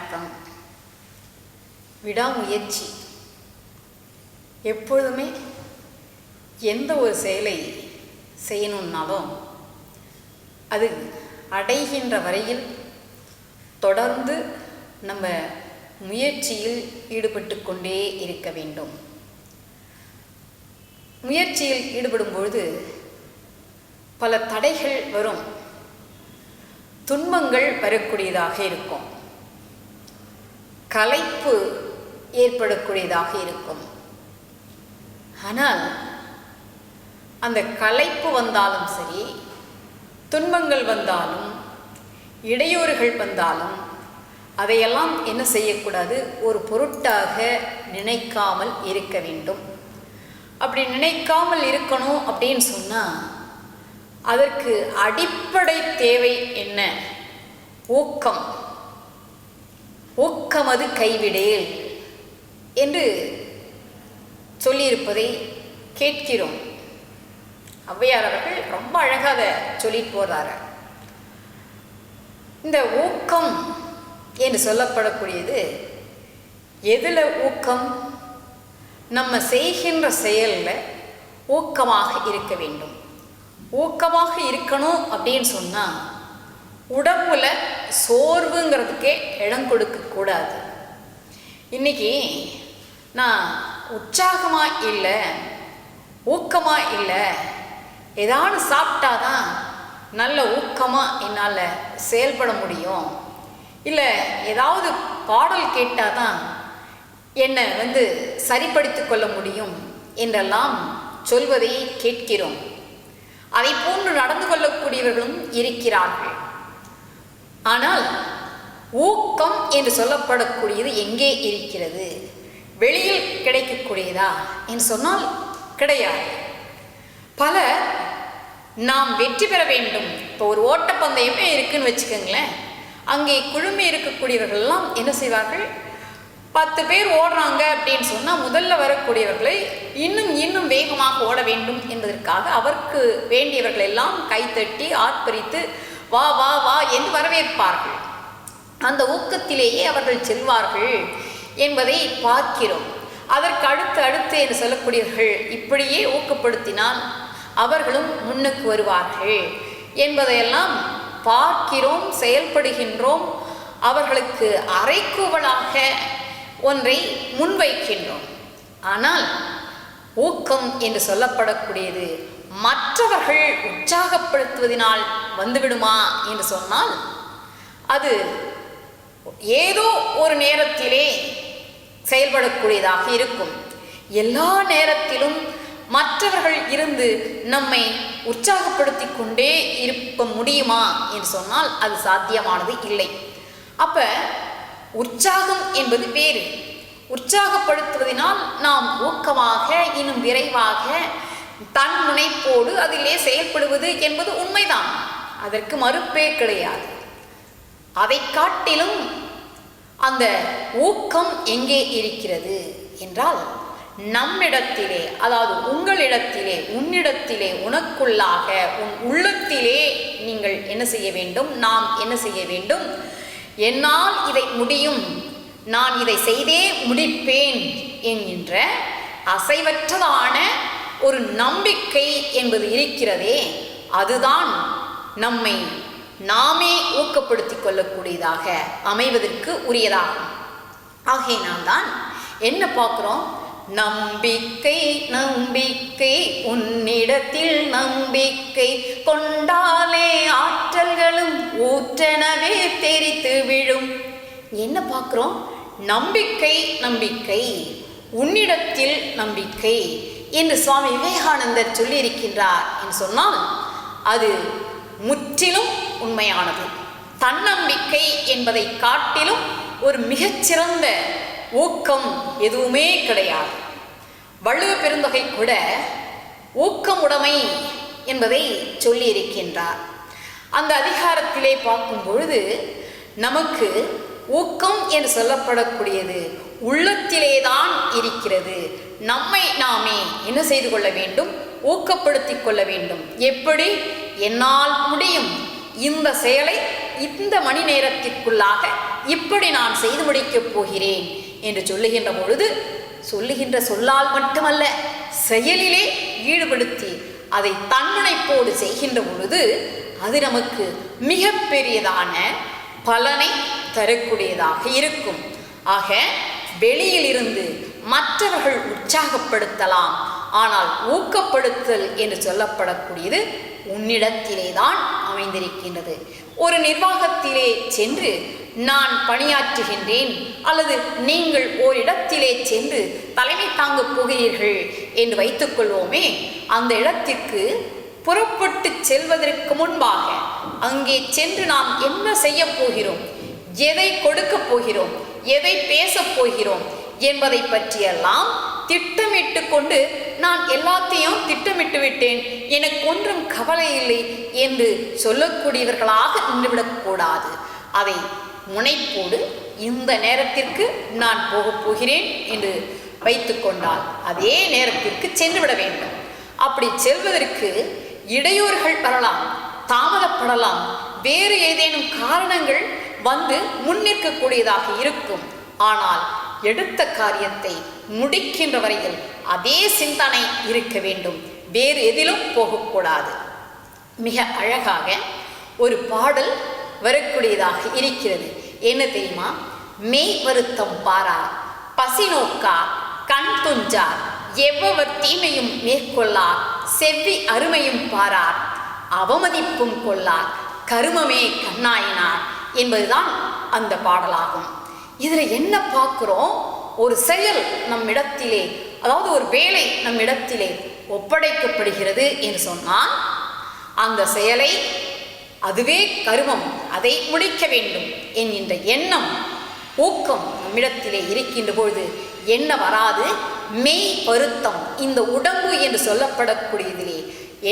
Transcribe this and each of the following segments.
வணக்கம். விடாமுயற்சி. எப்பொழுதுமே எந்த ஒரு செயலை செய்யணுன்னாலும் அது அடைகின்ற வரையில் தொடர்ந்து நம்ம முயற்சியில் ஈடுபட்டு கொண்டே இருக்க வேண்டும். முயற்சியில் ஈடுபடும் பொழுது பல தடைகள் வரும், துன்பங்கள் வரக்கூடியதாக இருக்கும், களைப்பு ஏற்படக்கூடியதாக இருக்கும். ஆனால் அந்த களைப்பு வந்தாலும் சரி, துன்பங்கள் வந்தாலும், இடையூறுகள் வந்தாலும் அதையெல்லாம் என்ன செய்யக்கூடாது, ஒரு பொருட்டாக நினைக்காமல் இருக்க வேண்டும். அப்படி நினைக்காமல் இருக்கணும் அப்படின்னு சொன்னால் அதற்கு அடிப்படை தேவை என்ன? ஊக்கம். ஊக்கமது கைவிடேல் என்று சொல்லியிருப்பதை கேட்கிறோம். ஔவையார் அவர்கள் ரொம்ப அழகாக சொல்லிட்டு போறாரு. இந்த ஊக்கம் என்று சொல்லப்படக்கூடியது எதில் ஊக்கம்? நம்ம செய்கின்ற செயலில் ஊக்கமாக இருக்க வேண்டும். ஊக்கமாக இருக்கணும் அப்படின்னு சொன்னால் உடம்புல சோர்வுங்கிறதுக்கே இடம் கொடுக்கக்கூடாது. இன்றைக்கி நான் உற்சாகமாக இல்லை, ஊக்கமாக இல்லை, ஏதாவது சாப்பிட்டாதான் நல்ல ஊக்கமாக என்னால் செயல்பட முடியும், இல்லை ஏதாவது பாடல் கேட்டால் தான் என்னை சரிப்படுத்தி கொள்ள முடியும் என்றெல்லாம் சொல்வதை கேட்கிறோம். அதை போன்று நடந்து கொள்ளக்கூடியவர்களும் இருக்கிறார்கள். ஆனால் ஊக்கம் என்று சொல்லப்படக்கூடியது எங்கே இருக்கிறது? வெளியில் கிடைக்கக்கூடியதா என்று சொன்னால் கிடையாது. பல நாம் வெற்றி பெற வேண்டும். இப்போ ஒரு ஓட்டப்பந்தயமே இருக்குன்னு வச்சுக்கோங்களேன். அங்கே குழுமி இருக்கக்கூடியவர்கள்லாம் என்ன செய்வார்கள்? 10 பேர் ஓடுறாங்க அப்படின்னு சொன்னால் முதல்ல வரக்கூடியவர்களை இன்னும் வேகமாக ஓட வேண்டும் என்பதற்காக அவருக்கு வேண்டியவர்கள் எல்லாம் கைத்தட்டி ஆர்ப்பரித்து வா வா வா என்று வரவேற்பார்கள். அந்த ஊக்கத்திலேயே அவர்கள் செல்வார்கள் என்பதை பார்க்கிறோம். அதற்கு அடுத்து என்று சொல்லக்கூடியவர்கள் இப்படியே ஊக்கப்படுத்தினால் அவர்களும் முன்னுக்கு வருவார்கள் என்பதையெல்லாம் பார்க்கிறோம், செயல்படுகின்றோம். அவர்களுக்கு அறைகூவலாக ஒன்றை முன்வைக்கின்றோம். ஆனால் ஊக்கம் என்று சொல்லப்படக்கூடியது மற்றவர்கள் உற்சாகப்படுத்துவதனால் வந்துவிடுமா என்று சொன்னால் அது ஏதோ ஒரு நேரத்திலே செயல்படக்கூடியதாக இருக்கும். எல்லா நேரத்திலும் மற்றவர்கள் இருந்து நம்மை உற்சாகப்படுத்தி கொண்டே இருக்க முடியுமா என்று சொன்னால் அது சாத்தியமானது இல்லை. அப்ப உற்சாகம் என்பது வேறு. உற்சாகப்படுத்துவதனால் நாம் ஊக்கமாக இன்னும் விரைவாக தன் முனைப்போடு அதிலே செயல்படுவது என்பது உண்மைதான், அதற்கு மறுப்பே கிடையாது. அதை காட்டிலும் அந்த ஊக்கம் எங்கே இருக்கிறது என்றால் நம்மிடத்திலே, அதாவது உங்களிடத்திலே, உன்னிடத்திலே, உனக்குள்ளாக, உன் உள்ளத்திலே நீங்கள் என்ன செய்ய வேண்டும்? நாம் என்ன செய்ய வேண்டும்? என்னால் இதை முடியும், நான் இதை செய்தே முடிப்பேன் என்கின்ற அசைவற்றதான ஒரு நம்பிக்கை என்பது இருக்கிறதே, அதுதான் நம்மை நாமே ஊக்கப்படுத்திக் கொள்ளக்கூடியதாக அமைவதற்கு உரியதாகும். ஆகையினால்தான் என்ன பார்க்கிறோம்? நம்பிக்கை நம்பிக்கை உன்னிடத்தில் நம்பிக்கை கொண்டாலே ஆற்றல்களும் ஊற்றெனவே தெரித்து விழும். என்ன பார்க்கிறோம்? நம்பிக்கை நம்பிக்கை உன்னிடத்தில் நம்பிக்கை என்று சுவாமி விவேகானந்தர் சொல்லியிருக்கின்றார் என்று சொன்னால் அது முற்றிலும் உண்மையானது. தன்னம்பிக்கை என்பதை காட்டிலும் ஒரு மிகச்சிறந்த ஊக்கம் எதுவுமே கிடையாது. வள்ளுவ பெருந்தொகை கூட ஊக்கமுடைமை என்பதை சொல்லி இருக்கின்றார். அந்த அதிகாரத்திலே பார்க்கும் பொழுது நமக்கு ஊக்கம் என்று சொல்லப்படக்கூடியது உள்ளத்திலேதான் இருக்கிறது. நம்மை நாமே என்ன செய்து கொள்ள வேண்டும்? ஊக்கப்படுத்திக் கொள்ள வேண்டும். எப்படி? என்னால் முடியும், இந்த செயலை இந்த மணி நேரத்திற்குள்ளாக இப்படி நான் செய்து முடிக்கப் போகிறேன் என்று சொல்லுகின்ற பொழுது, சொல்லுகின்ற சொல்லால் மட்டுமல்ல, செயலிலே ஈடுபடுத்தி அதை தன்முனைப்போடு செய்கின்ற பொழுது அது நமக்கு மிக பெரியதான பலனை தரக்கூடியதாக இருக்கும். ஆக வெளியில் இருந்து மற்றவர்கள் உற்சாகப்படுத்தலாம், ஆனால் ஊக்கப்படுத்தல் என்று சொல்லப்படக்கூடியது உன்னிடத்திலே தான் அமைந்திருக்கின்றது. ஒரு நிர்வாகத்திலே சென்று நான் பணியாற்றுகின்றேன் அல்லது நீங்கள் ஓரிடத்திலே சென்று தலைமை தாங்கப் போகிறீர்கள் என்று வைத்துக்கொள்வோமே, அந்த இடத்திற்கு புறப்பட்டு செல்வதற்கு முன்பாக அங்கே சென்று நாம் என்ன செய்ய போகிறோம், எதை கொடுக்கப் போகிறோம், எதை பேசப் போகிறோம் என்பதை பற்றியெல்லாம் திட்டமிட்டு கொண்டு நான் எல்லாத்தையும் திட்டமிட்டு விட்டேன், எனக்கு ஒன்றும் கவலை இல்லை என்று சொல்லக்கூடியவர்களாக நின்றுவிடக்கூடாது. அதை முனைப்போடு இந்த நேரத்திற்கு நான் போகப் போகிறேன் என்று வைத்து கொண்டால் அதே நேரத்திற்கு சென்றுவிட வேண்டும். அப்படி செல்வதற்கு இடையூறுகள் வரலாம், தாமதப்படலாம், வேறு ஏதேனும் காரணங்கள் வந்து முன்னிற்கக்கூடியதாக இருக்கும். ஆனால் எடுத்த காரியத்தை முடிக்கின்ற வரையில் அதே சிந்தனை இருக்க வேண்டும், வேறு எதிலும் போகக்கூடாது. மிக அழகாக ஒரு பாடல் வரக்கூடியதாக இருக்கிறது. என்ன தெரியுமா? மெய் வருத்தம் பாரார், பசி நோக்கார், கண் துஞ்சார், எவ்வவர் தீமையும் மேற்கொள்ளார், செவ்வி அருமையும் பாரார், அவமதிப்பும் கொள்ளார், கருமமே கண்ணாயினார் என்பதுதான் அந்த பாடலாகும். இதில் என்ன பார்க்குறோம்? ஒரு செயல் நம்மிடத்திலே, அதாவது ஒரு வேலை நம்மிடத்திலே ஒப்படைக்கப்படுகிறது என்று சொன்னால் அந்த செயலை, அதுவே கருமம், அதை முடிக்க வேண்டும் என்கின்ற எண்ணம், ஊக்கம் நம்மிடத்திலே இருக்கின்ற பொழுது என்ன வராது? மெய் வருத்தம், இந்த உடம்பு என்று சொல்லப்படக்கூடியதிலே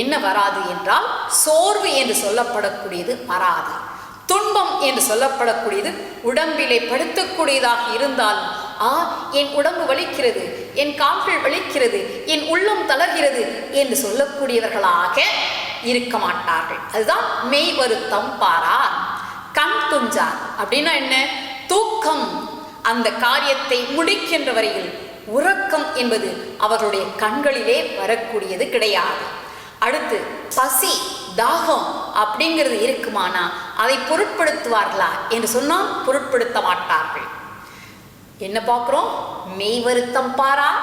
என்ன வராது என்றால் சோர்வு என்று சொல்லப்படக்கூடியது வராது. துன்பம் என்று சொல்லப்படக்கூடியது உடம்பிலே படுத்தக்கூடியதாக இருந்தாலும், என் உடம்பு வலிக்கிறது, என் கால்கள் வலிக்கிறது, என் உள்ளம் தளர்கிறது என்று சொல்லக்கூடியவர்களாக இருக்க மாட்டார்கள். அதுதான் மெய் வருத்தம் பாரார். கண் துஞ்சார் அப்படின்னா என்ன? தூக்கம், அந்த காரியத்தை முடிக்கின்ற வரையில் உறக்கம் என்பது அவர்களுடைய கண்களிலே வரக்கூடியது கிடையாது. அடுத்து பசி தாகம் அப்படிங்கிறது இருக்குமானா அதை பொருட்படுத்துவார்களா என்று சொன்னால் பொருட்படுத்த மாட்டார்கள். என்ன பார்க்கிறோம்? மெய் வருத்தம் பாரார்,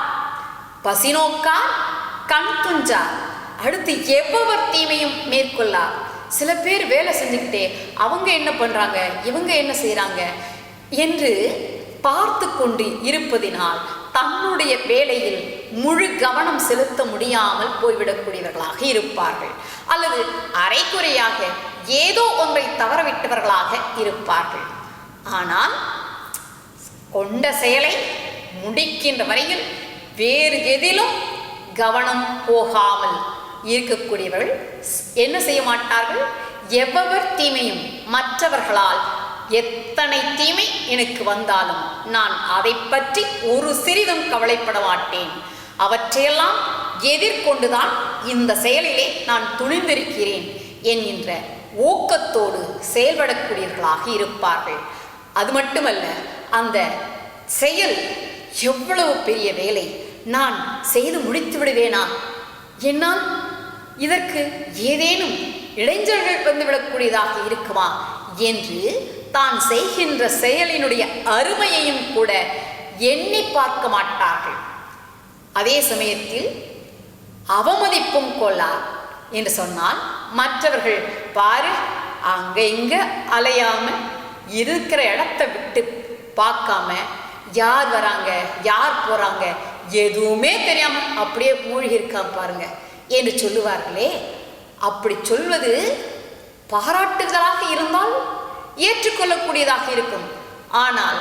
பசி நோக்கார், கண் துஞ்சார். அடுத்து எவ்வவர் தீமையும் மேற்கொள்ளார். சில பேர் வேலை செஞ்சுக்கிட்டே அவங்க என்ன பண்றாங்க, இவங்க என்ன செய்யறாங்க என்று பார்த்து கொண்டு இருப்பதினால் தன்னுடைய வேலையில் முழு கவனம் செலுத்த முடியாமல் போய்விடக்கூடியவர்களாக இருப்பார்கள். அல்லது அரைக்குறையாக ஏதோ ஒன்றை தவறவிட்டவர்களாக இருப்பார்கள். ஆனால் கொண்ட செயலை முடிக்கின்ற வரையில் வேறு எதிலும் கவனம் போகாமல் இருக்கக்கூடியவர்கள் என்ன செய்ய மாட்டார்கள்? எவ்வவர் தீமையும், மற்றவர்களால் எத்தனை தீமை எனக்கு வந்தாலும் நான் அதை பற்றி ஒரு சிறிதும் கவலைப்பட மாட்டேன், அவற்றையெல்லாம் எதிர்கொண்டுதான் இந்த செயலிலே நான் துணிந்திருக்கிறேன் என்கின்ற ஊக்கத்தோடு செயல்படக்கூடியவர்களாக இருப்பார்கள். அது மட்டுமல்ல, அந்த செயல் எவ்வளவு பெரிய வேலை, நான் செய்து முடித்து விடுவேனா, என்னால் இதற்கு ஏதேனும் இடைஞ்சல்கள் வந்துவிடக்கூடியதாக இருக்குமா என்று தான் செய்கின்ற செயலினுடைய அருமையையும் கூட எண்ணி பார்க்க மாட்டார்கள். அதே சமயத்தில் அவமதிப்பும் கொள்ளார் என்று சொன்னால் மற்றவர்கள் பாரு அங்க இங்க அலையாம இருக்கிற இடத்தை விட்டு பார்க்காம யார் வராங்க யார் போறாங்க எதுவுமே தெரியாம அப்படியே மூழ்கி இருக்கா பாருங்க என்று சொல்லுவார்களே. அப்படி சொல்வது பாராட்டுதலாக இருந்தால் ஏற்றுக்கொள்ளக்கூடியதாக இருக்கும். ஆனால்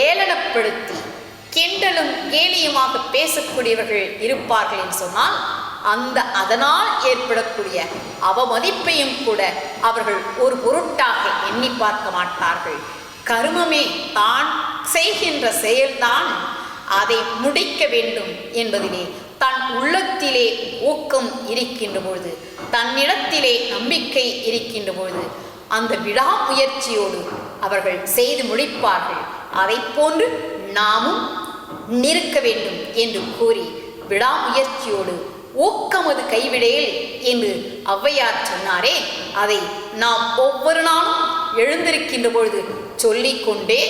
ஏளனப்படுத்தி கிண்டலும் கேலியுமாக பேசக்கூடியவர்கள் இருப்பார்கள் என்று சொன்னால் அதனால் ஏற்படக்கூடிய அவமதிப்பையும் கூட அவர்கள் ஒரு பொருட்டாக எண்ணி பார்க்க மாட்டார்கள். கருமமே தான் செய்கின்ற செயல்தான் அதை முடிக்க வேண்டும் என்பதிலே தன் உள்ளத்திலே ஊக்கம் இருக்கின்ற பொழுது, தன்னிடத்திலே நம்பிக்கை இருக்கின்ற பொழுது அந்த விடாமுயற்சியோடு அவர்கள் செய்து முடிப்பார்கள். அதை போன்று நாமும் நிற்க வேண்டும் என்று கூறி விடாமுயற்சியோடு ஊக்கமது கைவிடேல் என்று ஔவையார் சொன்னாரே, அதை நாம் ஒவ்வொரு நாளும் எழுந்திருக்கின்ற பொழுது சொல்லிக்கொண்டே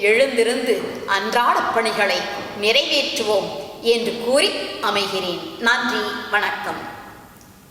எழுந்திருந்து அன்றாட பணிகளை நிறைவேற்றுவோம் என்று கூறி அமைகிறேன். நன்றி, வணக்கம்.